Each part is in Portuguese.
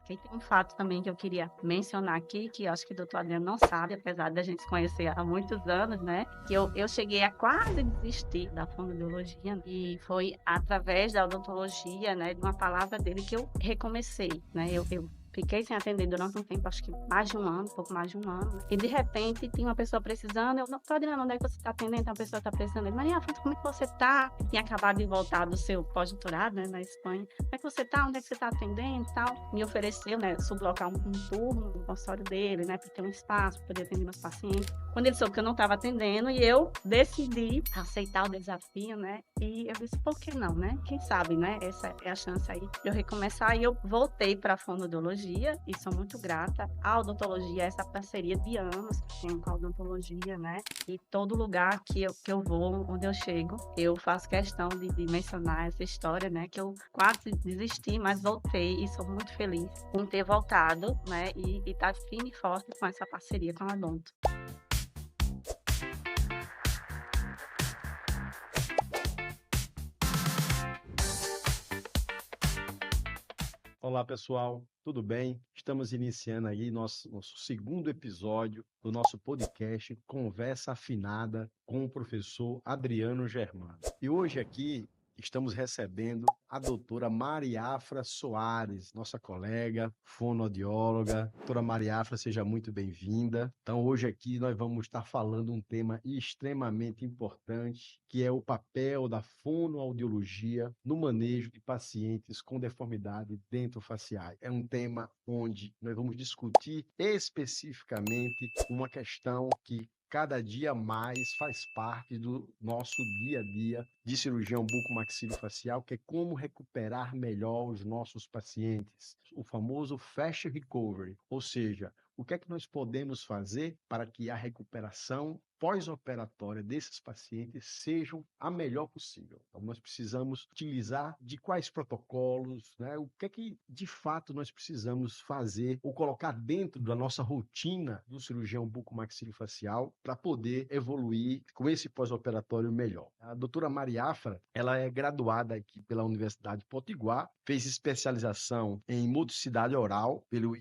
E tem um fato também que eu queria mencionar aqui, que eu acho que o doutor Adriano não sabe, apesar da gente se conhecer há muitos anos, né, que eu cheguei a quase desistir da fonoaudiologia, e foi através da odontologia, né, de uma palavra dele que eu recomecei, né. Eu fiquei sem atender durante um tempo, acho que mais de um ano, pouco mais de um ano, e de repente tinha uma pessoa precisando, eu: "Doutor Adriano, onde é que você está atendendo? Tem uma pessoa que está precisando". Ele: "Maria Afonso, como é que você está?". Tinha acabado de voltar do seu pós-doutorado, né, na Espanha. "Como é que você tá? Onde é que você tá atendendo e tal?". Me ofereceu, né, sublocar um turno no consultório dele, né, para ter um espaço, para poder atender meus pacientes. Quando ele soube que eu não estava atendendo e eu decidi aceitar o desafio, né, e eu disse: "Por que não, né? Quem sabe, né, essa é a chance aí de eu recomeçar". E eu voltei para a fonoaudiologia e sou muito grata à odontologia, essa parceria de anos que tenho com a odontologia, né, e todo lugar que eu vou, onde eu chego, eu faço questão de mencionar essa história, né, que eu quase desisti, mas voltei e sou muito feliz em ter voltado, né, e estar firme e forte com essa parceria com a Odonto. Olá, pessoal, tudo bem? Estamos iniciando aí nosso segundo episódio do nosso podcast Conversa Afinada com o professor Adriano Germano. E hoje aqui estamos recebendo a doutora Mariafra Soares, nossa colega, fonoaudióloga. Doutora Mariafra, seja muito bem-vinda. Então, hoje aqui nós vamos estar falando um tema extremamente importante, que é o papel da fonoaudiologia no manejo de pacientes com deformidade dentofaciais. É um tema onde nós vamos discutir especificamente uma questão que cada dia mais faz parte do nosso dia a dia de cirurgião bucomaxilofacial, que é como recuperar melhor os nossos pacientes. O famoso fast recovery, ou seja, o que é que nós podemos fazer para que a recuperação pós-operatória desses pacientes sejam a melhor possível. Então, nós precisamos utilizar de quais protocolos, né? O que é que de fato nós precisamos fazer ou colocar dentro da nossa rotina do cirurgião bucomaxilofacial para poder evoluir com esse pós-operatório melhor. A doutora Mariafra, ela é graduada aqui pela Universidade Potiguar, fez especialização em modicidade oral pelo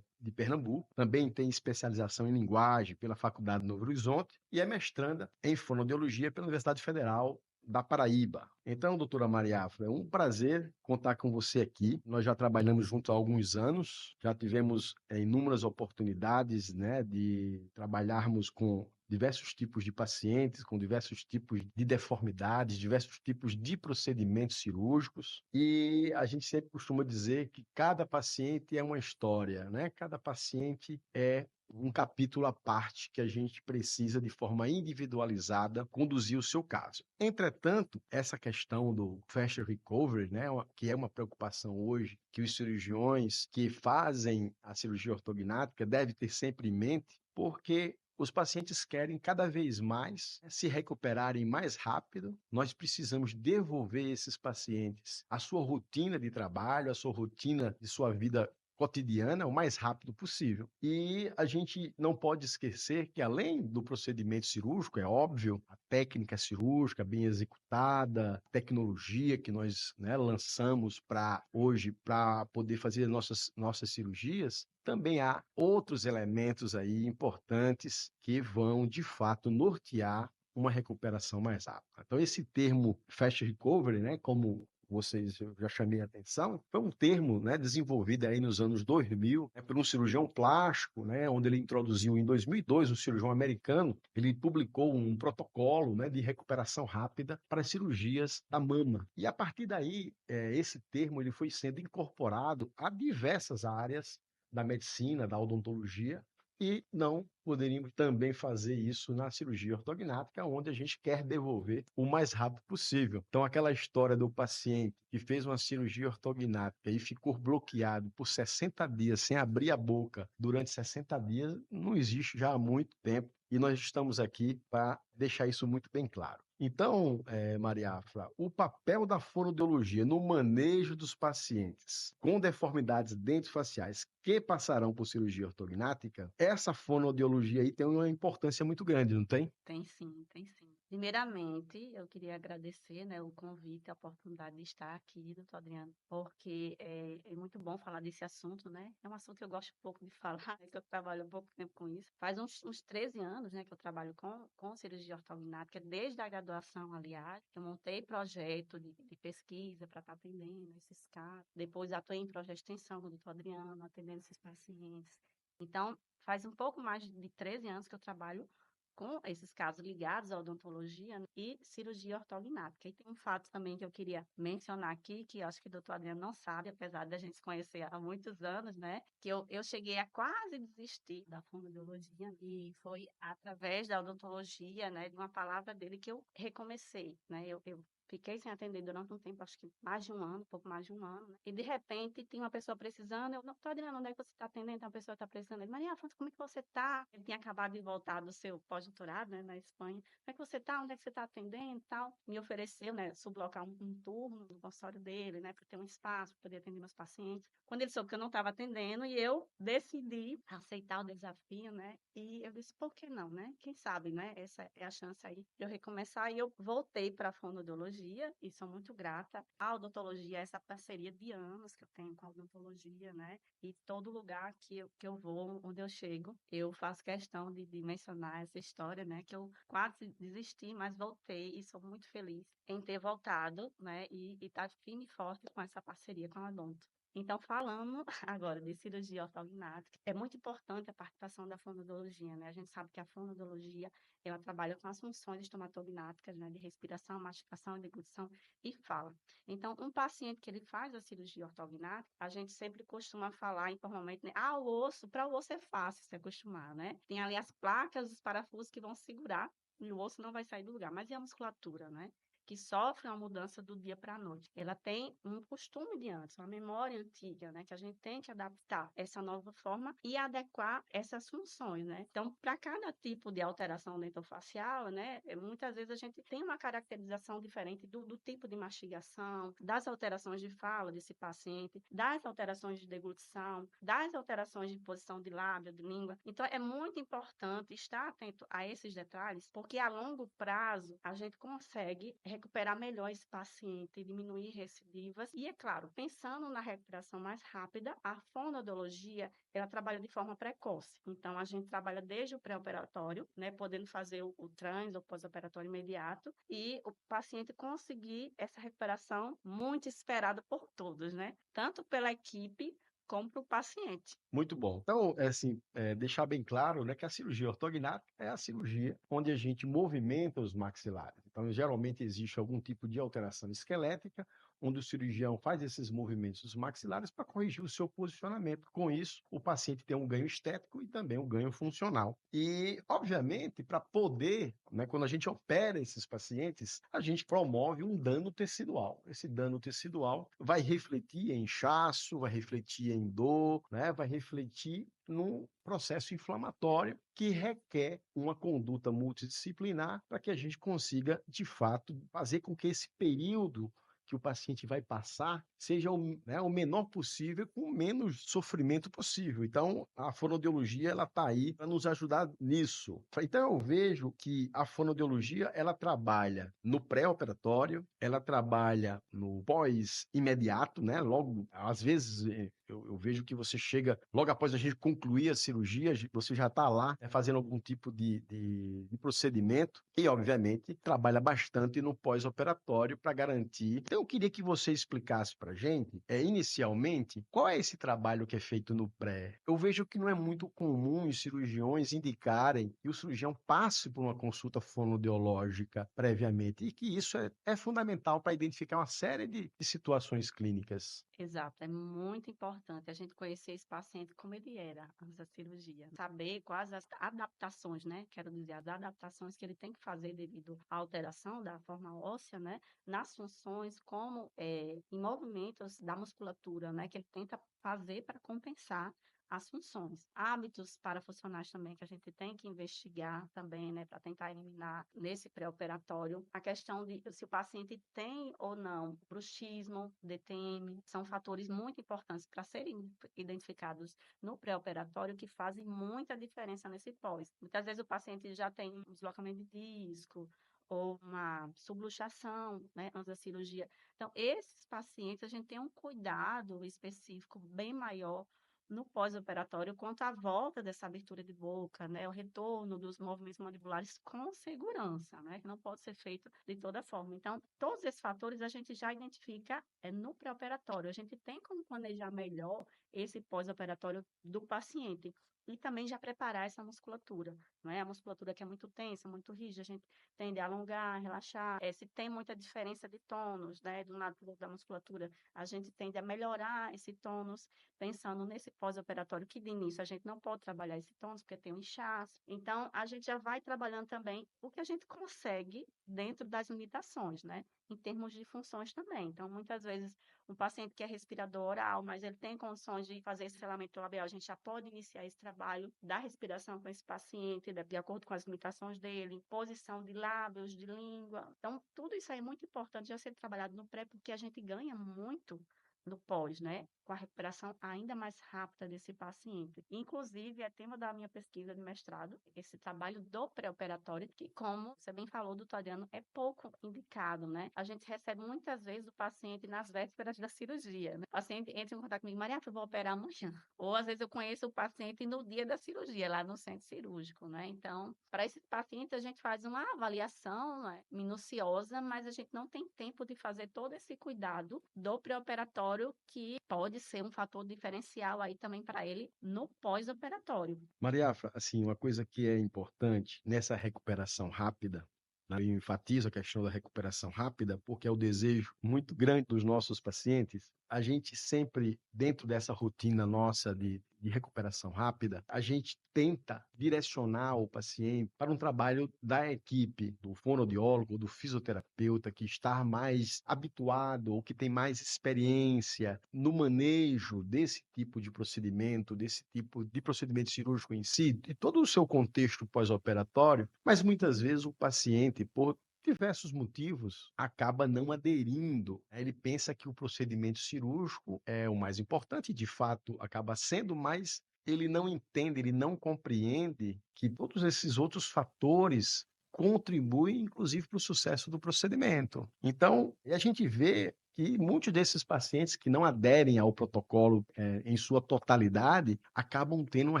de Pernambuco, também tem especialização em linguagem pela Faculdade Novo Horizonte e é mestranda em fonoaudiologia pela Universidade Federal da Paraíba. Então, doutora Maria Afra, é um prazer contar com você aqui. Nós já trabalhamos junto há alguns anos, já tivemos inúmeras oportunidades, né, de trabalharmos com diversos tipos de pacientes, com diversos tipos de deformidades, diversos tipos de procedimentos cirúrgicos, e a gente sempre costuma dizer que cada paciente é uma história, né? Cada paciente é um capítulo à parte que a gente precisa, de forma individualizada, conduzir o seu caso. Entretanto, essa questão do fast recovery, né, que é uma preocupação hoje, que os cirurgiões que fazem a cirurgia ortognática devem ter sempre em mente, porque os pacientes querem cada vez mais se recuperarem mais rápido. Nós precisamos devolver esses pacientes a sua rotina de trabalho, a sua rotina de sua vida cotidiana o mais rápido possível. E a gente não pode esquecer que, além do procedimento cirúrgico, é óbvio, a técnica cirúrgica bem executada, tecnologia que nós, né, lançamos para hoje para poder fazer nossas cirurgias, também há outros elementos aí importantes que vão, de fato, nortear uma recuperação mais rápida. Então, esse termo fast recovery, né, como vocês eu já chamei a atenção, foi um termo, né, desenvolvido aí nos anos 2000, né, por um cirurgião plástico, né, onde ele introduziu em 2002, um cirurgião americano, ele publicou um protocolo, né, de recuperação rápida para as cirurgias da mama. E a partir daí, esse termo ele foi sendo incorporado a diversas áreas da medicina, da odontologia, e não poderíamos também fazer isso na cirurgia ortognática, onde a gente quer devolver o mais rápido possível. Então, aquela história do paciente que fez uma cirurgia ortognática e ficou bloqueado por 60 dias sem abrir a boca durante 60 dias, não existe já há muito tempo. E nós estamos aqui para deixar isso muito bem claro. Então, Maria Afra, o papel da fonoaudiologia no manejo dos pacientes com deformidades dentofaciais que passarão por cirurgia ortognática, essa fonoaudiologia aí tem uma importância muito grande, não tem? Tem sim, tem sim. Primeiramente, eu queria agradecer, né, o convite, a oportunidade de estar aqui, doutor Adriano, porque é muito bom falar desse assunto, né? É um assunto que eu gosto um pouco de falar, né, que eu trabalho um pouco tempo com isso. Faz uns 13 anos, né, que eu trabalho com cirurgia ortognática, desde a graduação, aliás. Eu montei projeto de pesquisa para estar atendendo esses casos. Depois atuei em projeto de extensão com o doutor Adriano, atendendo esses pacientes. Então, faz um pouco mais de 13 anos que eu trabalho com esses casos ligados à odontologia e cirurgia ortognática. E tem um fato também que eu queria mencionar aqui, que eu acho que o doutor Adriano não sabe, apesar da gente se conhecer há muitos anos, né? Que eu cheguei a quase desistir da fonoaudiologia e foi através da odontologia, né, de uma palavra dele que eu recomecei, né? Eu fiquei sem atender durante um tempo, acho que mais de um ano, pouco mais de um ano, né? E de repente tinha uma pessoa precisando, eu, não, tô Adriano, onde é que você está atendendo? Então a pessoa está precisando. Ele, Maria Afonso, como é que você está? Ele tinha acabado de voltar do seu pós-doutorado, né, na Espanha. Como é que você está? Onde é que você está atendendo e tal? Me ofereceu, né, sublocar um turno no consultório dele, né, para ter um espaço, para poder atender meus pacientes. Quando ele soube que eu não estava atendendo, e eu decidi aceitar o desafio, né, e eu disse, por que não, né? Quem sabe, né? Essa é a chance aí de eu recomeçar. E eu voltei para a fonoaudiologia e sou muito grata à odontologia, essa parceria de anos que eu tenho com a odontologia, né? E todo lugar que eu vou, onde eu chego, eu faço questão de mencionar essa história, né? Que eu quase desisti, mas voltei e sou muito feliz em ter voltado, né? E estar firme e forte com essa parceria com a Odonto. Então, falando agora de cirurgia ortognática, é muito importante a participação da fonoaudiologia, né? A gente sabe que a fonoaudiologia, ela trabalha com as funções estomatognáticas, né? De respiração, mastigação, deglutição e fala. Então, um paciente que ele faz a cirurgia ortognática, a gente sempre costuma falar informalmente, né? Ah, o osso, para o osso é fácil se acostumar, né? Tem ali as placas, os parafusos que vão segurar e o osso não vai sair do lugar. Mas e a musculatura, né? Que sofre uma mudança do dia para a noite. Ela tem um costume de antes, uma memória antiga, né? Que a gente tem que adaptar essa nova forma e adequar essas funções, né? Então, para cada tipo de alteração dentofacial, né? Muitas vezes a gente tem uma caracterização diferente do tipo de mastigação, das alterações de fala desse paciente, das alterações de deglutição, das alterações de posição de lábio, de língua. Então, é muito importante estar atento a esses detalhes, porque a longo prazo a gente consegue recuperar melhor esse paciente, diminuir recidivas. E, é claro, pensando na recuperação mais rápida, a fonoaudiologia, ela trabalha de forma precoce. Então, a gente trabalha desde o pré-operatório, né, podendo fazer o trans ou pós-operatório imediato, e o paciente conseguir essa recuperação muito esperada por todos, né? Tanto pela equipe como para o paciente. Muito bom. Então, assim, deixar bem claro, né, que a cirurgia ortognática é a cirurgia onde a gente movimenta os maxilares. Então, geralmente existe algum tipo de alteração esquelética, onde o cirurgião faz esses movimentos dos maxilares para corrigir o seu posicionamento. Com isso, o paciente tem um ganho estético e também um ganho funcional. E, obviamente, para poder, né, quando a gente opera esses pacientes, a gente promove um dano tecidual. Esse dano tecidual vai refletir em inchaço, vai refletir em dor, né, vai refletir num processo inflamatório que requer uma conduta multidisciplinar para que a gente consiga, de fato, fazer com que esse período que o paciente vai passar seja o menor possível, com o menos sofrimento possível. Então, a fonoaudiologia ela está aí para nos ajudar nisso. Então, eu vejo que a fonoaudiologia ela trabalha no pré-operatório, ela trabalha no pós-imediato, né? Logo, às vezes, eu vejo que você chega, logo após a gente concluir a cirurgia, você já está lá, né, fazendo algum tipo de procedimento e, obviamente, trabalha bastante no pós-operatório para garantir. Então, eu queria que você explicasse para a gente, inicialmente, qual é esse trabalho que é feito no pré. Eu vejo que não é muito comum os cirurgiões indicarem que o cirurgião passe por uma consulta fonoaudiológica previamente e que isso é fundamental para identificar uma série de situações clínicas. Exato, é muito importante a gente conhecer esse paciente como ele era antes da cirurgia, saber quais as adaptações, né? Quero dizer, as adaptações que ele tem que fazer devido à alteração da forma óssea, né? Nas funções, como em movimentos da musculatura, né? Que ele tenta fazer para compensar as funções. Hábitos parafuncionais também que a gente tem que investigar também, né, para tentar eliminar nesse pré-operatório. A questão de se o paciente tem ou não bruxismo, DTM, são fatores muito importantes para serem identificados no pré-operatório que fazem muita diferença nesse pós. Muitas vezes o paciente já tem um deslocamento de disco, ou uma subluxação, né, antes da cirurgia. Então, esses pacientes, a gente tem um cuidado específico bem maior no pós-operatório quanto à volta dessa abertura de boca, né, o retorno dos movimentos mandibulares com segurança, né, que não pode ser feito de toda forma. Então, todos esses fatores a gente já identifica no pré-operatório. A gente tem como planejar melhor esse pós-operatório do paciente e também já preparar essa musculatura, não é? A musculatura que é muito tensa, muito rígida, a gente tende a alongar, relaxar. Se tem muita diferença de tônus, né, do lado da musculatura, a gente tende a melhorar esse tônus, pensando nesse pós-operatório, que de início a gente não pode trabalhar esse tônus, porque tem um inchaço. Então, a gente já vai trabalhando também o que a gente consegue dentro das limitações, né? Em termos de funções também. Então, muitas vezes, um paciente que é respirador oral, mas ele tem condições de fazer esse selamento labial, a gente já pode iniciar esse trabalho da respiração com esse paciente, de acordo com as limitações dele, posição de lábios, de língua. Então, tudo isso aí é muito importante já ser trabalhado no pré, porque a gente ganha muito no pós, né? Com a recuperação ainda mais rápida desse paciente. Inclusive, é tema da minha pesquisa de mestrado, esse trabalho do pré-operatório, que, como você bem falou, doutor Adriano, é pouco indicado, né? A gente recebe muitas vezes o paciente nas vésperas da cirurgia, né? O paciente entra em contato comigo, Maria, eu vou operar amanhã. Ou, às vezes, eu conheço o paciente no dia da cirurgia, lá no centro cirúrgico, né? Então, para esses pacientes, a gente faz uma avaliação, né, minuciosa, mas a gente não tem tempo de fazer todo esse cuidado do pré-operatório, que pode ser um fator diferencial aí também para ele no pós-operatório. Mariafra, assim, uma coisa que é importante nessa recuperação rápida, né, eu enfatizo a questão da recuperação rápida, porque é o desejo muito grande dos nossos pacientes. A gente sempre, dentro dessa rotina nossa de recuperação rápida, a gente tenta direcionar o paciente para um trabalho da equipe, do fonoaudiólogo, do fisioterapeuta, que está mais habituado ou que tem mais experiência no manejo desse tipo de procedimento, desse tipo de procedimento cirúrgico em si, e todo o seu contexto pós-operatório, mas muitas vezes o paciente, por diversos motivos, acaba não aderindo. Ele pensa que o procedimento cirúrgico é o mais importante, e de fato acaba sendo, mas ele não entende, ele não compreende que todos esses outros fatores contribuem, inclusive, para o sucesso do procedimento. Então, a gente vê que muitos desses pacientes que não aderem ao protocolo em sua totalidade acabam tendo uma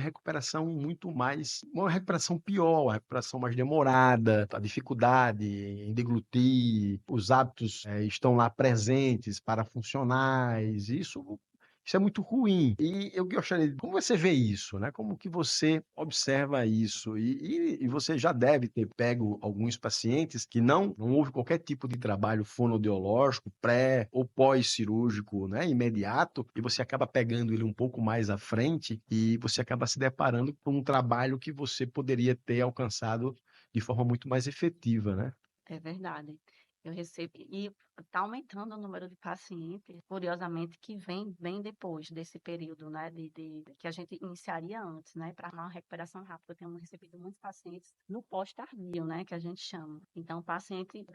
recuperação muito mais, uma recuperação pior, uma recuperação mais demorada, a dificuldade em deglutir, os hábitos estão lá presentes, parafuncionais, isso é muito ruim. E eu gostaria, como você vê isso, né? Como que você observa isso? E você já deve ter pego alguns pacientes que não houve qualquer tipo de trabalho fonoaudiológico, pré ou pós-cirúrgico, né? Imediato, e você acaba pegando ele um pouco mais à frente e você acaba se deparando com um trabalho que você poderia ter alcançado de forma muito mais efetiva, né? É verdade. Eu recebo e está aumentando o número de pacientes, curiosamente, que vem bem depois desse período, né, que a gente iniciaria antes, né, para uma recuperação rápida. Eu tenho recebido muitos pacientes no pós-tardio, né, que a gente chama. Então,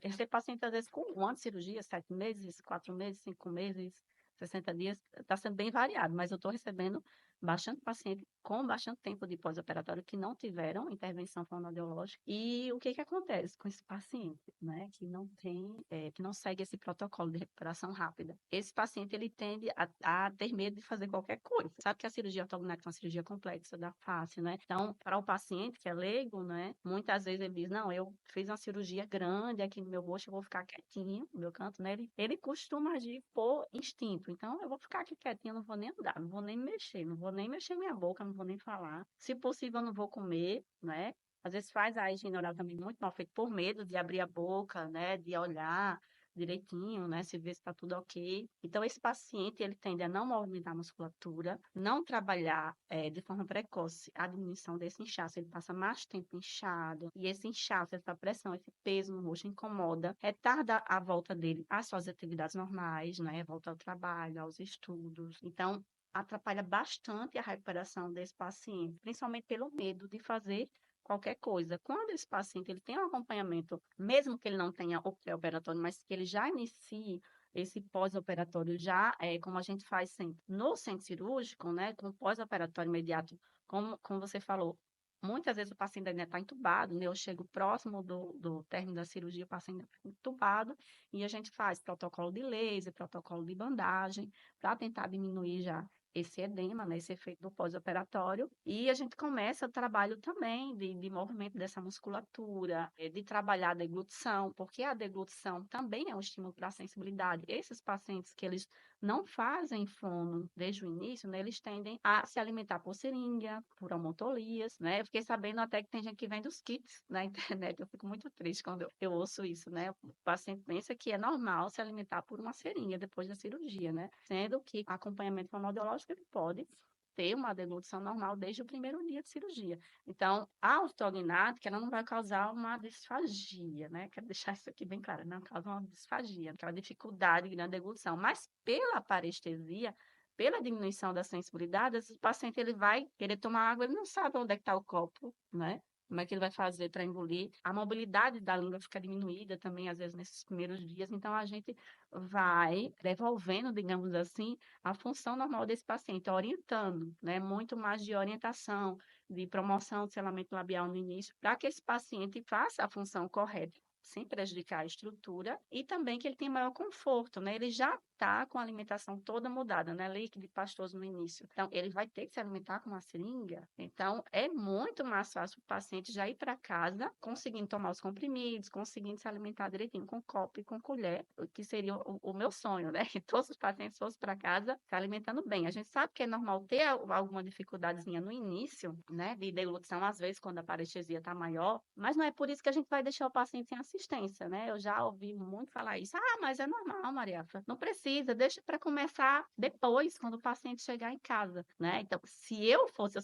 esse paciente, às vezes, com um ano de cirurgia, 7 meses, 4 meses, 5 meses, 60 dias, está sendo bem variado, mas eu estou recebendo bastante paciente com bastante tempo de pós-operatório que não tiveram intervenção fonoaudiológica. E o que que acontece com esse paciente, né, que não tem, que não segue esse protocolo de recuperação rápida? Esse paciente, ele tende a ter medo de fazer qualquer coisa. Sabe que a cirurgia ortognática é uma cirurgia complexa da face, né? Então, para o paciente que é leigo, né, muitas vezes ele diz, não, eu fiz uma cirurgia grande aqui no meu rosto, eu vou ficar quietinho no meu canto, né? Ele costuma agir por instinto. Então, eu vou ficar aqui quietinho, não vou nem andar, não vou nem mexer, não vou nem mexer minha boca, não vou nem falar. Se possível, eu não vou comer, né? Às vezes faz a higiene oral também muito mal feito por medo de abrir a boca, né? De olhar direitinho, né? Se ver se está tudo ok. Então, esse paciente, ele tende a não movimentar a musculatura, não trabalhar de forma precoce a diminuição desse inchaço. Ele passa mais tempo inchado, e esse inchaço, essa pressão, esse peso no rosto incomoda, retarda a volta dele às suas atividades normais, né? Volta ao trabalho, aos estudos. Então, atrapalha bastante a recuperação desse paciente, principalmente pelo medo de fazer qualquer coisa. Quando esse paciente ele tem um acompanhamento, mesmo que ele não tenha o pré-operatório, mas que ele já inicie esse pós-operatório já, como a gente faz sempre no centro cirúrgico, né, com pós-operatório imediato, como você falou, muitas vezes o paciente ainda está entubado, né? Eu chego próximo do término da cirurgia, o paciente ainda está entubado, e a gente faz protocolo de laser, protocolo de bandagem, para tentar diminuir já esse edema, né, esse efeito do pós-operatório, e a gente começa o trabalho também de movimento dessa musculatura, de trabalhar a deglutição, porque a deglutição também é um estímulo para a sensibilidade. Esses pacientes que eles não fazem fono desde o início, né, eles tendem a se alimentar por seringa, por amotolias, né? Eu fiquei sabendo até que tem gente que vende os kits na internet. Eu fico muito triste quando eu ouço isso, né? O paciente pensa que é normal se alimentar por uma seringa depois da cirurgia, né? Sendo que acompanhamento fonoaudiológico ele pode ter uma deglutição normal desde o primeiro dia de cirurgia. Então, a ortognática, ela não vai causar uma disfagia, né? Quero deixar isso aqui bem claro, não causa uma disfagia, aquela dificuldade na deglutição, mas pela parestesia, pela diminuição da sensibilidade, esse paciente ele vai querer tomar água, ele não sabe onde é que está o copo, né? Como é que ele vai fazer para engolir? A mobilidade da língua fica diminuída também, às vezes, nesses primeiros dias. Então, a gente vai devolvendo, digamos assim, a função normal desse paciente, orientando, né? Muito mais de orientação, de promoção do selamento labial no início, para que esse paciente faça a função correta, sem prejudicar a estrutura, e também que ele tenha maior conforto, né? Ele já está com a alimentação toda mudada, né? Líquido e pastoso no início. Então, ele vai ter que se alimentar com uma seringa. Então, é muito mais fácil o paciente já ir para casa, conseguindo tomar os comprimidos, conseguindo se alimentar direitinho com copo e com colher, o que seria o meu sonho, né? Que todos os pacientes fossem para casa se alimentando bem. A gente sabe que é normal ter alguma dificuldadezinha no início, né? De deglutição, às vezes, quando a parestesia está maior, mas não é por isso que a gente vai deixar o paciente sem assistência, né? Eu já ouvi muito falar isso. Ah, mas é normal, Maria. Não precisa, deixa para começar depois, quando o paciente chegar em casa, né? Então, se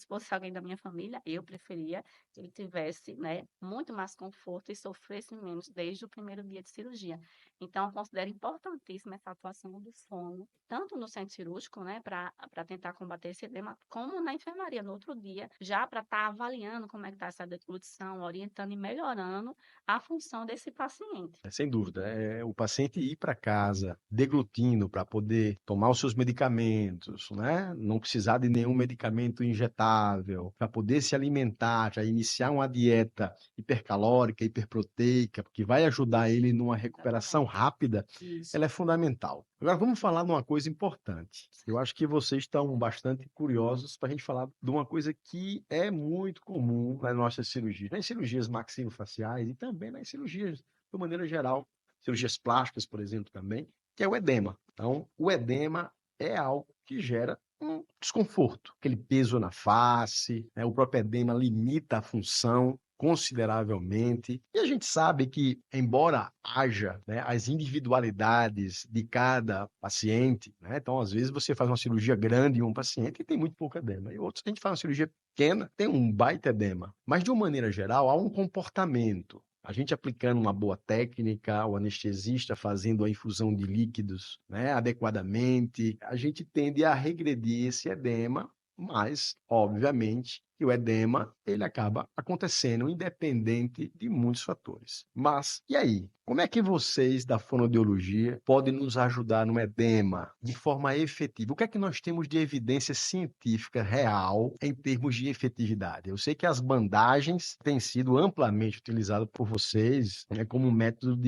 fosse alguém da minha família, eu preferia que ele tivesse, né, muito mais conforto e sofresse menos desde o primeiro dia de cirurgia. Então, eu considero importantíssima essa atuação do fono, tanto no centro cirúrgico, né, para tentar combater esse edema, como na enfermaria no outro dia, já para estar avaliando como é que está essa deglutição, orientando e melhorando a função desse paciente. Sem dúvida, o paciente ir para casa deglutindo para poder tomar os seus medicamentos, né? Não precisar de nenhum medicamento injetável, para poder se alimentar, já iniciar uma dieta hipercalórica, hiperproteica, que vai ajudar ele numa recuperação Exatamente. rápida, Isso. ela é fundamental. Agora vamos falar de uma coisa importante. Eu acho que vocês estão bastante curiosos para a gente falar de uma coisa que é muito comum nas nossas cirurgias, nas cirurgias maxilofaciais e também nas cirurgias de maneira geral, cirurgias plásticas, por exemplo, também, que é o edema. Então, o edema é algo que gera um desconforto, aquele peso na face, né? O próprio edema limita a função consideravelmente. E a gente sabe que, embora haja, né, as individualidades de cada paciente, né? Então, às vezes, você faz uma cirurgia grande em um paciente e tem muito pouco edema. E outros, a gente faz uma cirurgia pequena, tem um baita edema. Mas, de uma maneira geral, há um comportamento. A gente aplicando uma boa técnica, o anestesista fazendo a infusão de líquidos, né, adequadamente, a gente tende a regredir esse edema, mas, obviamente, que o edema ele acaba acontecendo independente de muitos fatores. Mas, e aí? Como é que vocês da fonoaudiologia podem nos ajudar no edema de forma efetiva? O que é que nós temos de evidência científica real em termos de efetividade? Eu sei que as bandagens têm sido amplamente utilizadas por vocês, né, como um método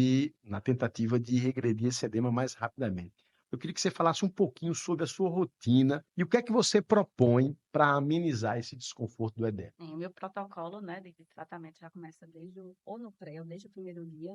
na tentativa de regredir esse edema mais rapidamente. Eu queria que você falasse um pouquinho sobre a sua rotina e o que é que você propõe para amenizar esse desconforto do edema. Sim, o meu protocolo, né, de tratamento já começa ou no pré, ou desde o primeiro dia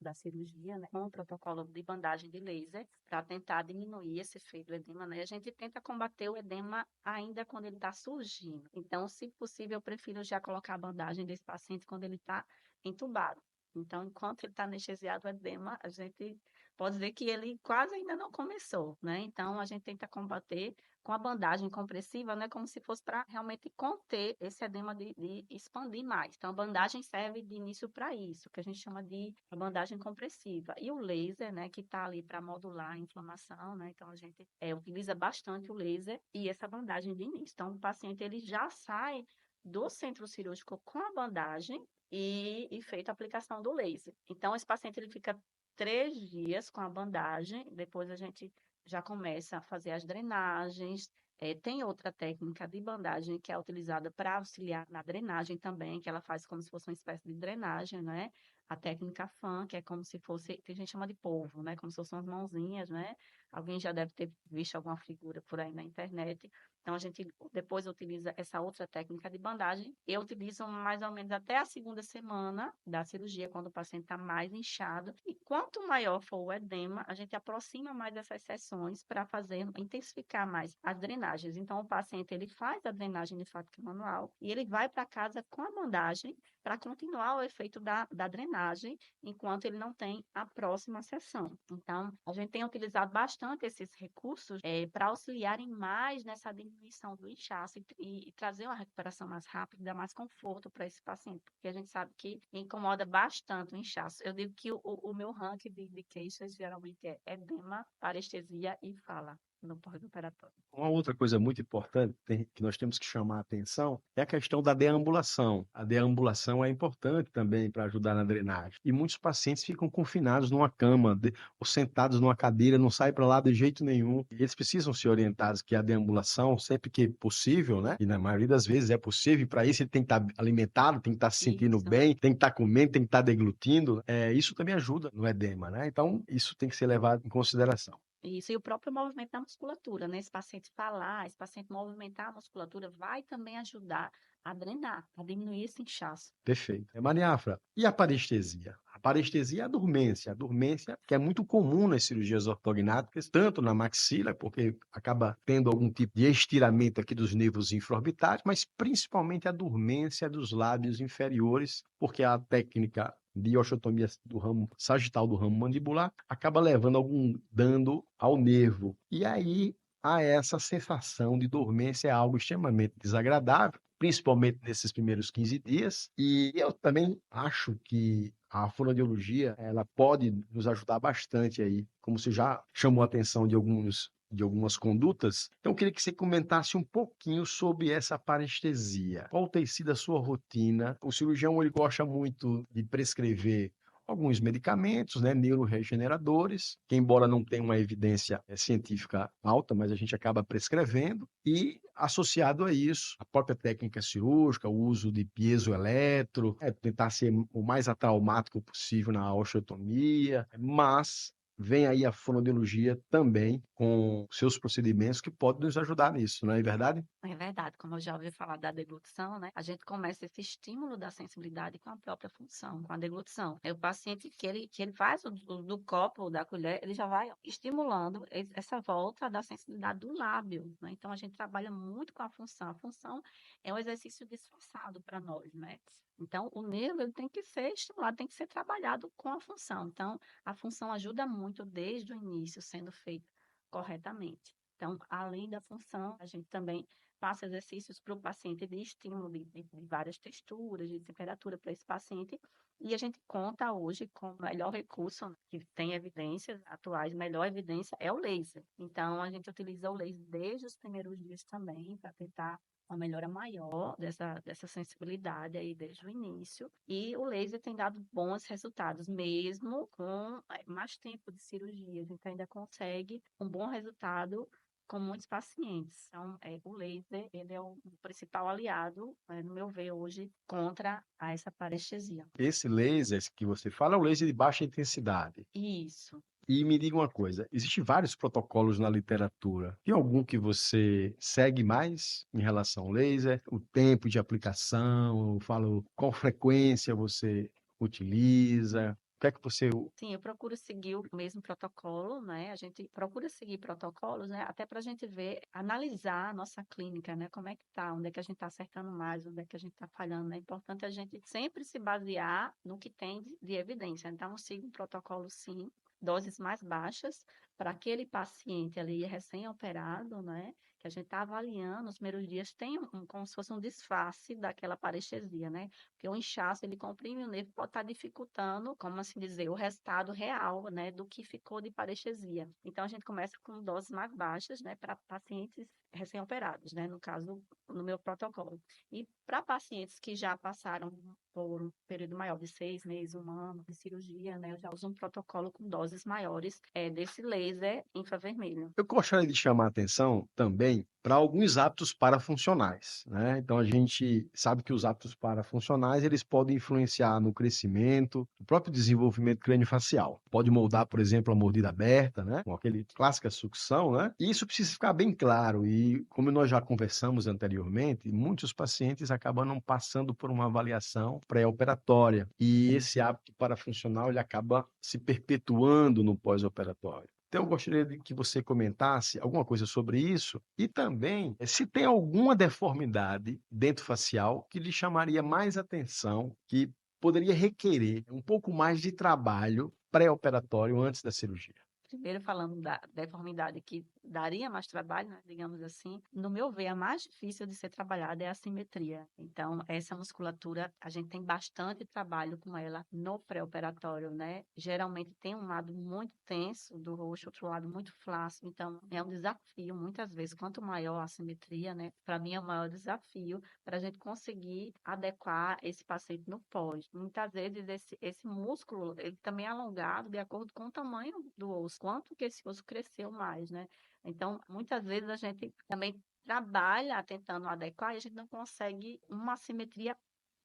da cirurgia, né, com o protocolo de bandagem de laser, para tentar diminuir esse efeito do edema, né, a gente tenta combater o edema ainda quando ele está surgindo. Então, se possível, eu prefiro já colocar a bandagem desse paciente quando ele está entubado. Então, enquanto ele está anestesiado, o edema, a gente pode dizer que ele quase ainda não começou, né? Então, a gente tenta combater com a bandagem compressiva, né, como se fosse para realmente conter esse edema de expandir mais. Então, a bandagem serve de início para isso, que a gente chama de a bandagem compressiva. E o laser, né, que está ali para modular a inflamação, né, então a gente utiliza bastante o laser e essa bandagem de início. Então, o paciente ele já sai do centro cirúrgico com a bandagem e feita a aplicação do laser. Então, esse paciente ele fica 3 dias com a bandagem, depois a gente já começa a fazer as drenagens, Tem outra técnica de bandagem que é utilizada para auxiliar na drenagem também, que ela faz como se fosse uma espécie de drenagem, né? A técnica FAN, que é como se fosse, tem gente que chama de polvo, né? Como se fossem umas mãozinhas, né? Alguém já deve ter visto alguma figura por aí na internet. Então, a gente depois utiliza essa outra técnica de bandagem. Eu utilizo mais ou menos até a segunda semana da cirurgia, quando o paciente está mais inchado. E quanto maior for o edema, a gente aproxima mais dessas sessões para fazer, intensificar mais as drenagens. Então, o paciente, ele faz a drenagem linfática manual e ele vai para casa com a bandagem para continuar o efeito da drenagem, enquanto ele não tem a próxima sessão. Então, a gente tem utilizado bastante esses recursos para auxiliarem mais nessa diminuição do inchaço e trazer uma recuperação mais rápida, dar mais conforto para esse paciente, porque a gente sabe que incomoda bastante o inchaço. Eu digo que o meu ranking de queixas geralmente é edema, parestesia e fala no pós-operatório. Uma outra coisa muito importante que nós temos que chamar a atenção é a questão da deambulação. A deambulação é importante também para ajudar na drenagem. E muitos pacientes ficam confinados numa cama ou sentados numa cadeira, não saem para lá de jeito nenhum. E eles precisam ser orientados que a deambulação, sempre que possível, né? E na maioria das vezes é possível, para isso ele tem que estar alimentado, tem que estar se sentindo Isso. bem, tem que estar comendo, tem que estar deglutindo. Isso também ajuda no edema, né? Então, isso tem que ser levado em consideração. Isso, e o próprio movimento da musculatura, né? Esse paciente falar, esse paciente movimentar a musculatura vai também ajudar a drenar, a diminuir esse inchaço. Perfeito. Maria Afra, e a parestesia? A parestesia é a dormência que é muito comum nas cirurgias ortognáticas, tanto na maxila, porque acaba tendo algum tipo de estiramento aqui dos nervos infraorbitais, mas principalmente a dormência dos lábios inferiores, porque a técnica de osteotomia do ramo sagital do ramo mandibular acaba levando algum dano ao nervo. E aí há essa sensação de dormência, é algo extremamente desagradável, principalmente nesses primeiros 15 dias. E eu também acho que a fonoaudiologia, ela pode nos ajudar bastante aí, como você já chamou a atenção de algumas condutas. Então, eu queria que você comentasse um pouquinho sobre essa parestesia. Qual tem sido a sua rotina? O cirurgião, ele gosta muito de prescrever alguns medicamentos, né, neuroregeneradores, que embora não tenha uma evidência científica alta, mas a gente acaba prescrevendo, e associado a isso, a própria técnica cirúrgica, o uso de piezoeletro, tentar ser o mais atraumático possível na osteotomia, mas vem aí a fonoaudiologia também com seus procedimentos que podem nos ajudar nisso, não é verdade? É verdade, como eu já ouvi falar da deglutição, né? A gente começa esse estímulo da sensibilidade com a própria função, com a deglutição. É o paciente que ele faz do copo, da colher, ele já vai estimulando essa volta da sensibilidade do lábio, né? Então, a gente trabalha muito com a função. A função é um exercício disfarçado para nós, né? Então, o nervo ele tem que ser estimulado, tem que ser trabalhado com a função. Então, a função ajuda muito desde o início, sendo feita corretamente. Então, além da função, a gente também passa exercícios para o paciente de estímulo de várias texturas, de temperatura para esse paciente. E a gente conta hoje com o melhor recurso, né, que tem evidências atuais, melhor evidência é o laser. Então, a gente utiliza o laser desde os primeiros dias também para tentar uma melhora maior dessa sensibilidade aí desde o início. E o laser tem dado bons resultados, mesmo com mais tempo de cirurgia. A gente ainda consegue um bom resultado com muitos pacientes. Então, o laser, ele é o principal aliado, no meu ver, hoje, contra essa parestesia. Esse laser que você fala é o laser de baixa intensidade. Isso. E me diga uma coisa, existem vários protocolos na literatura. Tem algum que você segue mais em relação ao laser? O tempo de aplicação, eu falo qual frequência você utiliza? O que é que você... Sim, eu procuro seguir o mesmo protocolo, né? A gente procura seguir protocolos, né? Até para a gente ver, analisar a nossa clínica, né? Como é que tá, onde é que a gente está acertando mais, onde é que a gente está falhando. É importante a gente sempre se basear no que tem de evidência. Então, eu sigo um protocolo, sim, doses mais baixas para aquele paciente ali recém-operado, né? Que a gente está avaliando, os primeiros dias tem como se fosse um disfarce daquela parestesia, né? Porque o inchaço, ele comprime o nervo, pode estar dificultando, como assim dizer, o resultado real, né, do que ficou de parestesia. Então, a gente começa com doses mais baixas, né, para pacientes recém-operados, né, no caso, no meu protocolo. E para pacientes que já passaram por um período maior de 6 meses, 1 ano de cirurgia, né, eu já uso um protocolo com doses maiores, desse laser infravermelho. Eu gostaria de chamar a atenção também para alguns hábitos parafuncionais, né? Então a gente sabe que os hábitos parafuncionais, eles podem influenciar no crescimento, no próprio desenvolvimento craniofacial. Pode moldar, por exemplo, a mordida aberta, né? Com aquele clássica sucção, né? E isso precisa ficar bem claro. E como nós já conversamos anteriormente, muitos pacientes acabam não passando por uma avaliação pré-operatória. E esse hábito parafuncional, ele acaba se perpetuando no pós-operatório. Então, eu gostaria de que você comentasse alguma coisa sobre isso e também se tem alguma deformidade dento-facial que lhe chamaria mais atenção, que poderia requerer um pouco mais de trabalho pré-operatório antes da cirurgia. Primeiro falando da deformidade que daria mais trabalho, né, digamos assim, no meu ver, a mais difícil de ser trabalhada é a simetria. Então, essa musculatura, a gente tem bastante trabalho com ela no pré-operatório, né? Geralmente tem um lado muito tenso do rosto, outro lado muito flácido. Então, é um desafio, muitas vezes, quanto maior a simetria, né? Para mim é o maior desafio para a gente conseguir adequar esse paciente no pós. Muitas vezes esse músculo, ele também é alongado de acordo com o tamanho do osso, quanto que esse osso cresceu mais, né? Então, muitas vezes a gente também trabalha tentando adequar e a gente não consegue uma simetria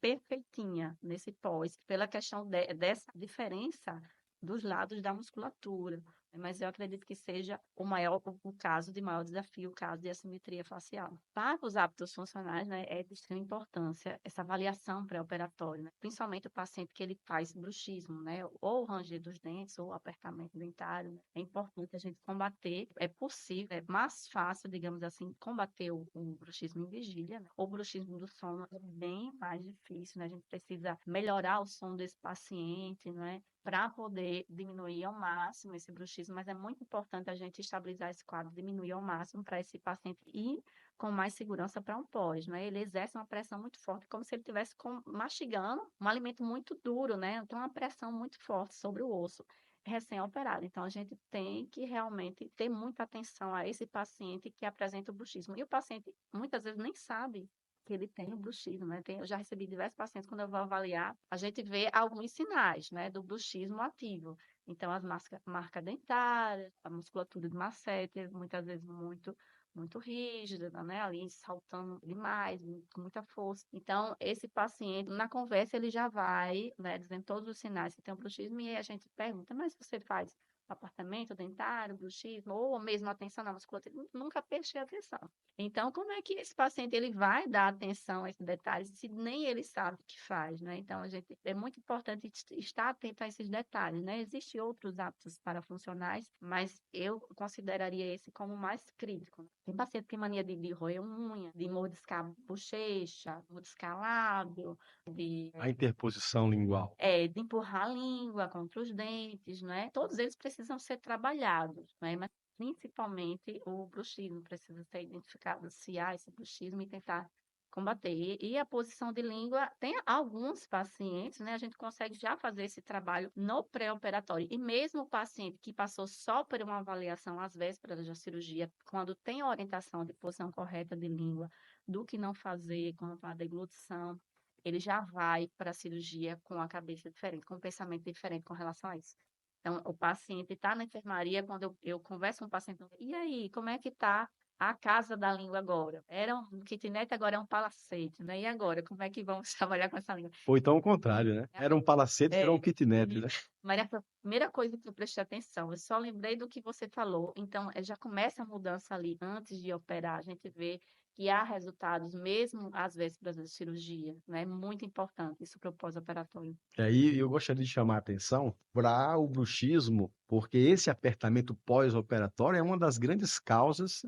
perfeitinha nesse pós, pela questão dessa diferença dos lados da musculatura. Mas eu acredito que seja o caso de maior desafio, o caso de assimetria facial. Para os hábitos funcionais, né, é de extrema importância essa avaliação pré-operatória, né? Principalmente o paciente que ele faz bruxismo, né, ou ranger dos dentes, ou apertamento dentário, né? É importante a gente combater, é possível, é mais fácil, digamos assim, combater o bruxismo em vigília, né? O bruxismo do sono é bem mais difícil, né? A gente precisa melhorar o sono desse paciente, né? Para poder diminuir ao máximo esse bruxismo, mas é muito importante a gente estabilizar esse quadro, diminuir ao máximo para esse paciente ir com mais segurança para um pós, né? Ele exerce uma pressão muito forte, como se ele estivesse mastigando um alimento muito duro, né? Então, uma pressão muito forte sobre o osso recém-operado. Então, a gente tem que realmente ter muita atenção a esse paciente que apresenta o bruxismo. E o paciente, muitas vezes, nem sabe que ele tem o bruxismo, né? Eu já recebi diversos pacientes, quando eu vou avaliar, a gente vê alguns sinais, né, do bruxismo ativo. Então, as marcas dentárias, a musculatura do masseter, muitas vezes muito rígida, né, ali saltando demais, com muita força. Então, esse paciente, na conversa, ele já vai, né, dizendo todos os sinais que tem o bruxismo, e aí a gente pergunta, mas você faz apartamento dentário, bruxismo, ou mesmo atenção na musculatura? Nunca prestei atenção. Então, como é que esse paciente ele vai dar atenção a esses detalhes se nem ele sabe o que faz, né? Então, é muito importante estar atento a esses detalhes, né? Existem outros hábitos parafuncionais, mas eu consideraria esse como o mais crítico, né? Tem paciente que tem mania de roer unha, de mordiscar bochecha, mordiscar lábio, de A interposição lingual. de empurrar a língua contra os dentes, né? Todos eles precisam ser trabalhados, né? Mas principalmente o bruxismo precisa ser identificado, se há esse bruxismo e tentar combater. E a posição de língua, tem alguns pacientes, né? A gente consegue já fazer esse trabalho no pré-operatório. E mesmo o paciente que passou só por uma avaliação às vésperas da cirurgia, quando tem a orientação de posição correta de língua, do que não fazer, com a deglutição, ele já vai para a cirurgia com a cabeça diferente, com um pensamento diferente com relação a isso. Então, o paciente está na enfermaria, quando eu converso com o paciente, e aí, como é que está a casa da língua agora? Era um kitnet, agora é um palacete, né? E agora, como é que vamos trabalhar com essa língua? Ou então o contrário, né? Era um palacete, virou um É, kitnet, e né? Maria, foi a primeira coisa que eu prestei atenção. Eu só lembrei do que você falou. Então, já começa a mudança ali antes de operar. A gente vê que há resultados, mesmo às vésperas da cirurgia, né? É muito importante isso para o pós-operatório. E aí eu gostaria de chamar a atenção para o bruxismo, porque esse apertamento pós-operatório é uma das grandes causas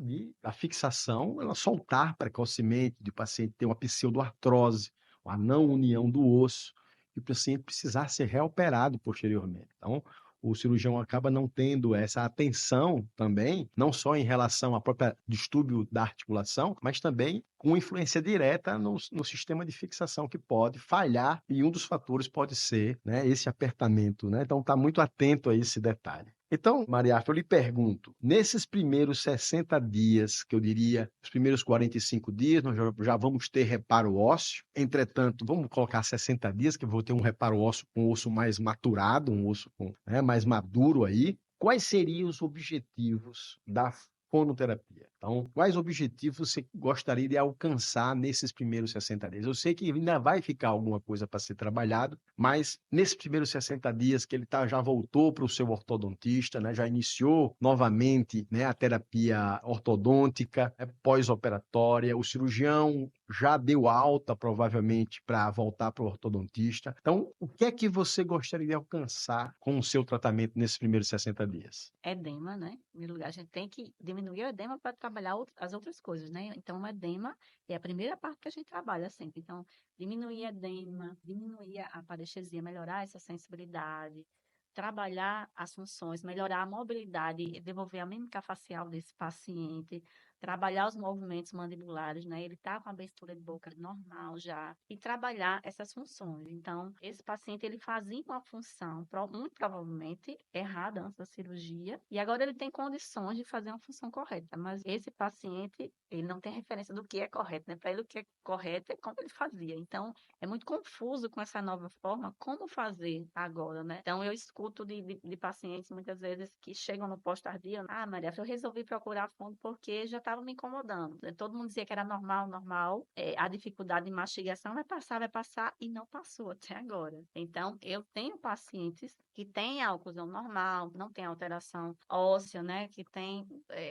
da fixação, ela soltar precocemente, de paciente ter uma pseudoartrose, uma não união do osso, e o paciente precisar ser reoperado posteriormente. Então, o cirurgião acaba não tendo essa atenção também, não só em relação ao próprio distúrbio da articulação, mas também com influência direta no sistema de fixação que pode falhar, e um dos fatores pode ser, né, esse apertamento, né? Então, está muito atento a esse detalhe. Então, Mariaf, eu lhe pergunto, nesses primeiros 60 dias, que eu diria, os primeiros 45 dias, nós já vamos ter reparo ósseo. Entretanto, vamos colocar 60 dias, que eu vou ter um reparo ósseo com osso mais maturado, um osso com, né, mais maduro aí. Quais seriam os objetivos da fonoterapia? Então, quais objetivos você gostaria de alcançar nesses primeiros 60 dias? Eu sei que ainda vai ficar alguma coisa para ser trabalhado, mas nesses primeiros 60 dias que ele já voltou para o seu ortodontista, né, já iniciou novamente, né, a terapia ortodôntica, pós-operatória, o cirurgião já deu alta, provavelmente, para voltar para o ortodontista. Então, o que é que você gostaria de alcançar com o seu tratamento nesses primeiros 60 dias? Edema, né? Em primeiro lugar, a gente tem que diminuir o edema para trabalhar as outras coisas, né? Então, o edema é a primeira parte que a gente trabalha sempre. Então, diminuir edema, diminuir a parestesia, melhorar essa sensibilidade, trabalhar as funções, melhorar a mobilidade, devolver a mímica facial desse paciente, trabalhar os movimentos mandibulares, né? Ele está com a abertura de boca normal já, e trabalhar essas funções. Então, esse paciente, ele fazia uma função, muito provavelmente, errada antes da cirurgia, e agora ele tem condições de fazer uma função correta, mas esse paciente, ele não tem referência do que é correto, né? Para ele, o que é correto é como ele fazia. Então, é muito confuso com essa nova forma, como fazer agora, né? Então, eu escuto de pacientes, muitas vezes, que chegam no pós-tardio, Maria, eu resolvi procurar fundo porque já estava me incomodando. Todo mundo dizia que era normal, normal, a dificuldade de mastigação vai passar, e não passou até agora. Então, eu tenho pacientes que têm a oclusão normal, não tem alteração óssea, né? Que tem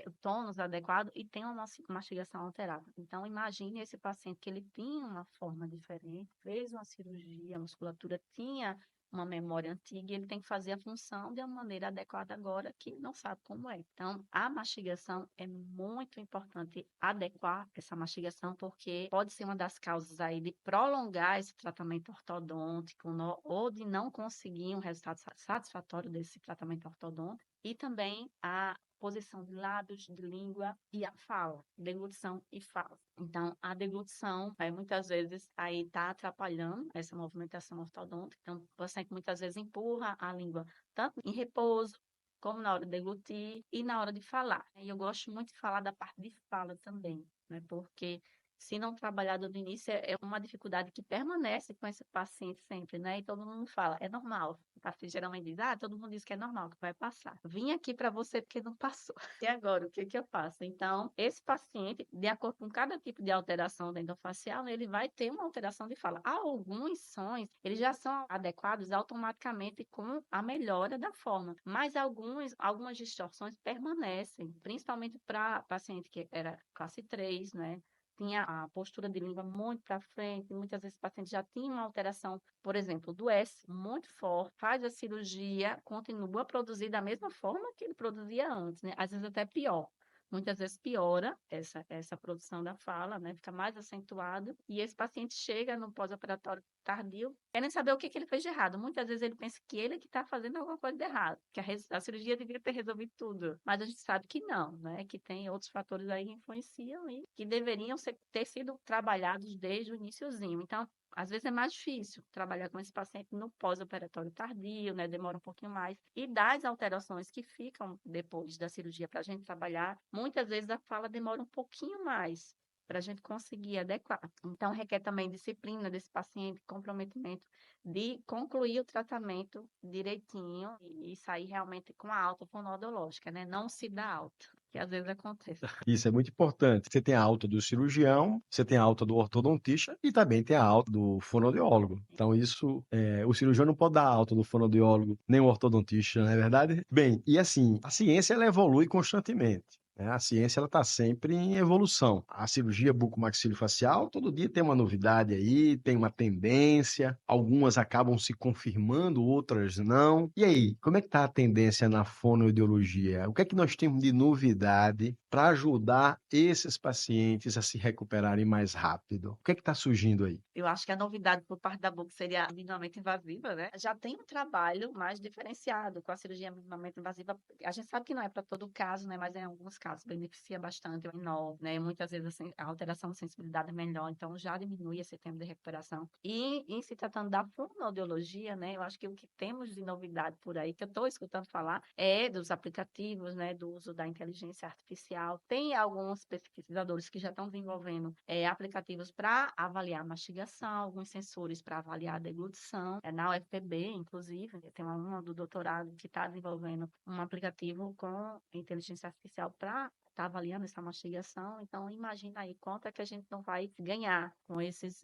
o tônus adequado e tem uma mastigação alterada. Então, imagine esse paciente que ele tinha uma forma diferente, fez uma cirurgia, a musculatura tinha uma memória antiga, e ele tem que fazer a função de uma maneira adequada agora, que não sabe como é. Então, a mastigação é muito importante adequar essa mastigação, porque pode ser uma das causas aí de prolongar esse tratamento ortodôntico, ou de não conseguir um resultado satisfatório desse tratamento ortodôntico, e também a posição de lábios, de língua e a fala, deglutição e fala. Então, a deglutição, muitas vezes, aí está atrapalhando essa movimentação ortodôntica. Então, o paciente muitas vezes empurra a língua tanto em repouso, como na hora de deglutir e na hora de falar. E eu gosto muito de falar da parte de fala também, né? Porque se não trabalhado no início, é uma dificuldade que permanece com esse paciente sempre, né? E todo mundo fala, é normal. O paciente geralmente diz, todo mundo diz que é normal, que vai passar. Vim aqui para você porque não passou. E agora, o que que eu faço? Então, esse paciente, de acordo com cada tipo de alteração dentofacial, né, ele vai ter uma alteração de fala. Há alguns sons, eles já são adequados automaticamente com a melhora da forma, mas algumas distorções permanecem, principalmente para paciente que era classe 3, né? Tinha a postura de língua muito para frente, muitas vezes o paciente já tinha uma alteração, por exemplo, do S muito forte, faz a cirurgia, continua a produzir da mesma forma que ele produzia antes, né? Às vezes até pior. Muitas vezes piora essa produção da fala, né? Fica mais acentuado, e esse paciente chega no pós-operatório tardio, querem saber o que que ele fez de errado. Muitas vezes ele pensa que ele que está fazendo alguma coisa de errado, que a cirurgia devia ter resolvido tudo, mas a gente sabe que não, né? Que tem outros fatores aí que influenciam e que deveriam ter sido trabalhados desde o iniciozinho. Então, às vezes é mais difícil trabalhar com esse paciente no pós-operatório tardio, né? Demora um pouquinho mais. E das alterações que ficam depois da cirurgia para a gente trabalhar, muitas vezes a fala demora um pouquinho mais para a gente conseguir adequar. Então, requer também disciplina desse paciente, comprometimento de concluir o tratamento direitinho e sair realmente com a alta fonoaudiológica, né? Não se dá alta, que às vezes acontece. Isso é muito importante. Você tem a alta do cirurgião, você tem a alta do ortodontista e também tem a alta do fonoaudiólogo. Então, isso, o cirurgião não pode dar alta do fonoaudiólogo, nem o ortodontista, não é verdade? Bem, e assim, a ciência ela evolui constantemente. Né? A ciência ela está sempre em evolução. A cirurgia bucomaxilofacial, todo dia tem uma novidade aí, tem uma tendência. Algumas acabam se confirmando, outras não. E aí, como é que está a tendência na fonoaudiologia? O que é que nós temos de novidade para ajudar esses pacientes a se recuperarem mais rápido? O que está surgindo aí? Eu acho que a novidade por parte da boca seria a minimamente invasiva, né. Já tem um trabalho mais diferenciado com a cirurgia minimamente invasiva. A gente sabe que não é para todo caso, né, mas em alguns casos beneficia bastante o menor, né, muitas vezes, assim, a alteração de sensibilidade é melhor, então já diminui esse tempo de recuperação. E em se tratando da fonoaudiologia, né, eu acho que o que temos de novidade por aí, que eu estou escutando falar, é dos aplicativos, né, do uso da inteligência artificial. Tem alguns pesquisadores que já estão desenvolvendo, aplicativos para avaliar a mastigação, alguns sensores para avaliar a deglutição. Na UFPB, inclusive, tem uma aluna do doutorado que está desenvolvendo um aplicativo com inteligência artificial para estar avaliando essa mastigação. Então, imagina aí quanto é que a gente não vai ganhar com esses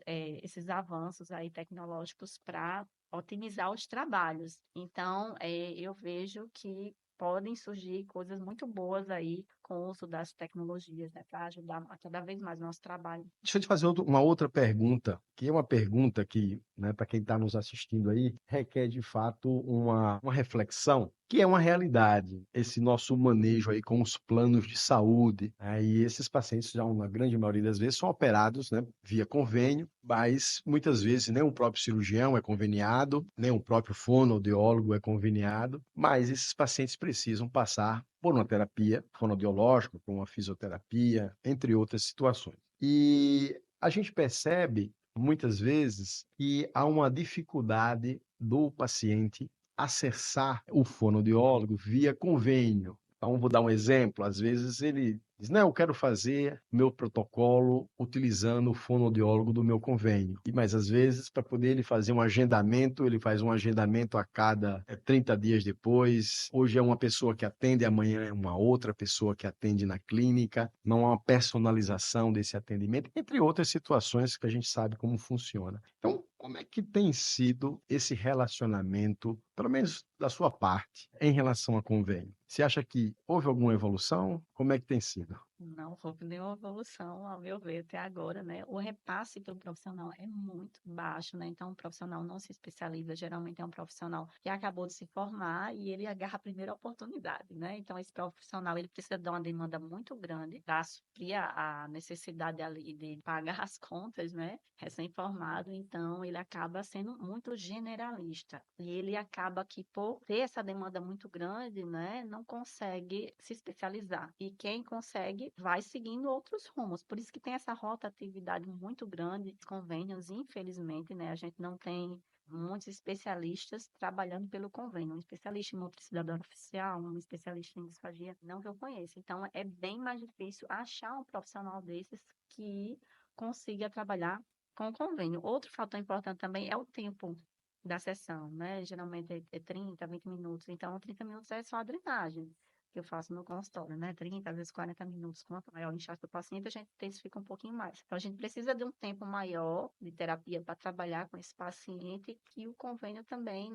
avanços aí tecnológicos para otimizar os trabalhos. Então, eu vejo que podem surgir coisas muito boas aí com o uso das tecnologias, né, para ajudar a cada vez mais o nosso trabalho. Deixa eu te fazer uma outra pergunta, que é uma pergunta que, né, para quem está nos assistindo aí, requer de fato uma reflexão, que é uma realidade, esse nosso manejo aí com os planos de saúde, né, e esses pacientes, já na grande maioria das vezes, são operados, né, via convênio, mas muitas vezes nem o próprio cirurgião é conveniado, nem o próprio fonoaudiólogo é conveniado, mas esses pacientes precisam passar por uma terapia fonoaudiológica, por uma fisioterapia, entre outras situações. E a gente percebe, muitas vezes, que há uma dificuldade do paciente acessar o fonoaudiólogo via convênio. Então, vou dar um exemplo. Às vezes ele diz, não, eu quero fazer meu protocolo utilizando o fonoaudiólogo do meu convênio. Mas, às vezes, para poder ele fazer um agendamento, ele faz um agendamento a cada 30 dias depois. Hoje é uma pessoa que atende, amanhã é uma outra pessoa que atende na clínica. Não há uma personalização desse atendimento, entre outras situações que a gente sabe como funciona. Então, como é que tem sido esse relacionamento, pelo menos da sua parte, em relação a convênio? Você acha que houve alguma evolução? Como é que tem sido? Não houve nenhuma evolução, ao meu ver, até agora, né? O repasse para o profissional é muito baixo, né? Então, o profissional não se especializa, geralmente é um profissional que acabou de se formar e ele agarra a primeira oportunidade, né? Então, esse profissional, ele precisa dar uma demanda muito grande para suprir a necessidade ali de pagar as contas, né? Recém-formado, então, ele acaba sendo muito generalista. E ele acaba que, por ter essa demanda muito grande, né? Não consegue se especializar. E quem consegue vai seguindo outros rumos. Por isso que tem essa rotatividade muito grande, convênios, infelizmente, né? A gente não tem muitos especialistas trabalhando pelo convênio. Um especialista em motricidade artificial, um especialista em disfagia, não que eu conheça. Então, é bem mais difícil achar um profissional desses que consiga trabalhar com o convênio. Outro fator importante também é o tempo da sessão, né? Geralmente é 30, 20 minutos. Então, 30 minutos é só a drenagem que eu faço no consultório, né? 30, às vezes 40 minutos. Quanto maior o inchaço do paciente, a gente intensifica um pouquinho mais. Então, a gente precisa de um tempo maior de terapia para trabalhar com esse paciente que o convênio também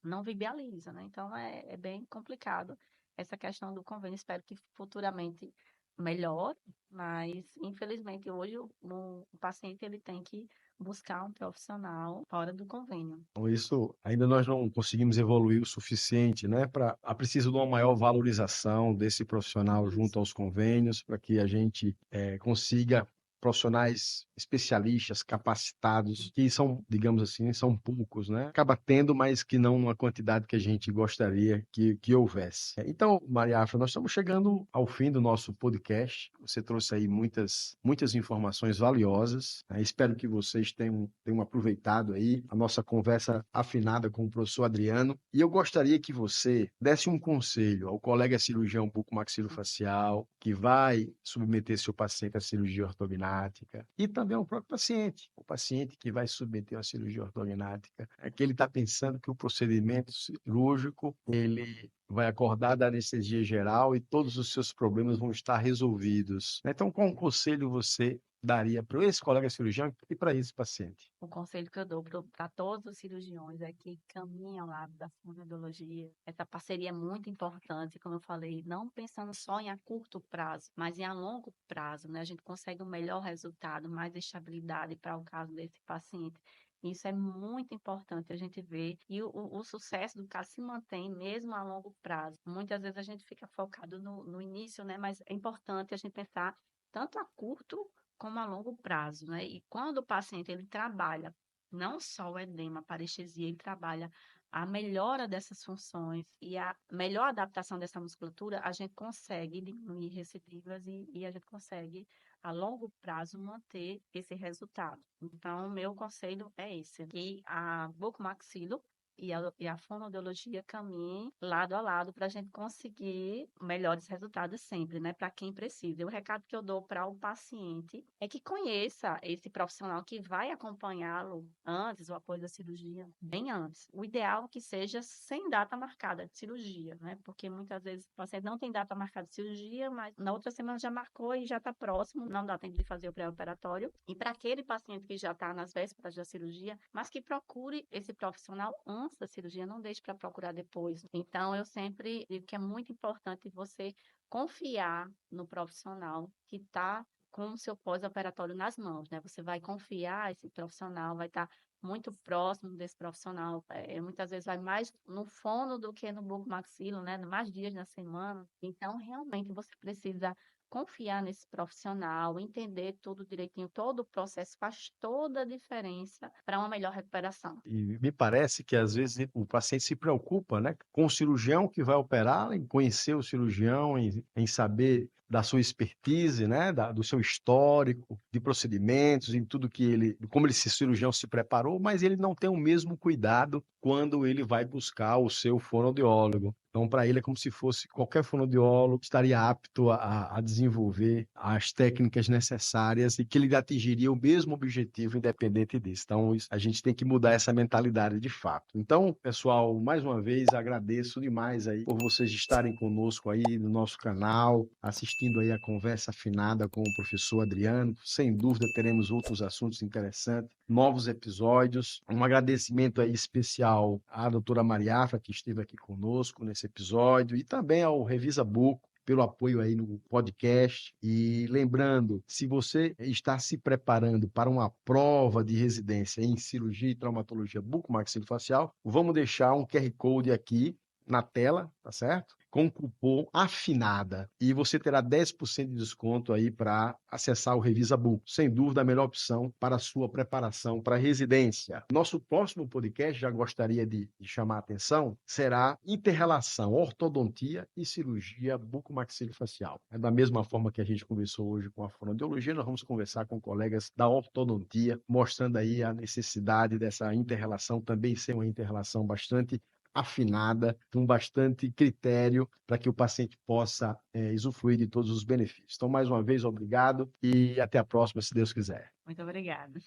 não viabiliza, né? Então, é bem complicado essa questão do convênio. Espero que futuramente melhore, mas infelizmente hoje o paciente ele tem que buscar um profissional fora do convênio. Então, isso ainda nós não conseguimos evoluir o suficiente, né? Há preciso de uma maior valorização desse profissional Isso. junto aos convênios, para que a gente consiga profissionais especialistas, capacitados, que são, digamos assim, são poucos, né? Acaba tendo, mas que não numa quantidade que a gente gostaria que houvesse. Então, Maria Afra, nós estamos chegando ao fim do nosso podcast. Você trouxe aí muitas informações valiosas, né? Espero que vocês tenham aproveitado aí a nossa conversa afinada com o professor Adriano. E eu gostaria que você desse um conselho ao colega cirurgião bucomaxilofacial que vai submeter seu paciente à cirurgia ortognática e também ao próprio paciente, o paciente que vai submeter a cirurgia ortognática, é que ele está pensando que o procedimento cirúrgico ele vai acordar da anestesia geral e todos os seus problemas vão estar resolvidos. Então, qual conselho você daria para esse colega cirurgião e para esse paciente? O conselho que eu dou para todos os cirurgiões é que caminhem ao lado da fonoaudiologia. Essa parceria é muito importante, como eu falei, não pensando só em a curto prazo, mas em a longo prazo, né? A gente consegue um melhor resultado, mais estabilidade para o caso desse paciente. Isso é muito importante a gente ver. E o sucesso do caso se mantém mesmo a longo prazo. Muitas vezes a gente fica focado no início, né? Mas é importante a gente pensar tanto a curto como a longo prazo, né? E quando o paciente ele trabalha não só o edema, a parestesia, ele trabalha a melhora dessas funções e a melhor adaptação dessa musculatura, a gente consegue diminuir recidivas e a gente consegue, a longo prazo, manter esse resultado. Então, meu conselho é esse, que a bucomaxilo e a fonoaudiologia caminhem lado a lado para a gente conseguir melhores resultados sempre, né? Para quem precisa. E o recado que eu dou para o paciente é que conheça esse profissional que vai acompanhá-lo antes ou após a cirurgia, bem antes. O ideal é que seja sem data marcada de cirurgia, né? Porque muitas vezes o paciente não tem data marcada de cirurgia, mas na outra semana já marcou e já está próximo, não dá tempo de fazer o pré-operatório. E para aquele paciente que já está nas vésperas da cirurgia, mas que procure esse profissional antes da cirurgia, não deixe para procurar depois. Então, eu sempre digo que é muito importante você confiar no profissional que está com o seu pós-operatório nas mãos, né? Você vai confiar esse profissional, vai estar muito próximo desse profissional. Muitas vezes vai mais no fono do que no bucomaxilo, né? Mais dias na semana. Então, realmente, você precisa confiar nesse profissional, entender tudo direitinho, todo o processo faz toda a diferença para uma melhor recuperação. E me parece que às vezes o paciente se preocupa, né, com o cirurgião que vai operar, em conhecer o cirurgião, em saber da sua expertise, né, do seu histórico de procedimentos, em tudo que ele, como esse cirurgião se preparou, mas ele não tem o mesmo cuidado quando ele vai buscar o seu fonoaudiólogo. Então, para ele é como se fosse qualquer fonoaudiólogo estaria apto a desenvolver as técnicas necessárias e que ele atingiria o mesmo objetivo independente disso. Então, a gente tem que mudar essa mentalidade de fato. Então, pessoal, mais uma vez agradeço demais aí por vocês estarem conosco aí no nosso canal, assistindo aí a conversa afinada com o professor Adriano. Sem dúvida teremos outros assuntos interessantes, novos episódios. Um agradecimento aí especial à doutora Mariafa, que esteve aqui conosco nesse episódio, e também ao Revisa Buco, pelo apoio aí no podcast. E lembrando, se você está se preparando para uma prova de residência em cirurgia e traumatologia bucomaxilofacial, vamos deixar um QR Code aqui na tela, tá certo? Com o cupom AFINADA. E você terá 10% de desconto aí para acessar o Revisa Buco. Sem dúvida, a melhor opção para a sua preparação para a residência. Nosso próximo podcast, já gostaria de chamar a atenção, será interrelação ortodontia e cirurgia bucomaxilofacial. É da mesma forma que a gente conversou hoje com a fonoaudiologia, nós vamos conversar com colegas da ortodontia, mostrando aí a necessidade dessa interrelação também ser uma interrelação bastante afinada, com bastante critério para que o paciente possa usufruir de todos os benefícios. Então, mais uma vez, obrigado e até a próxima, se Deus quiser. Muito obrigada.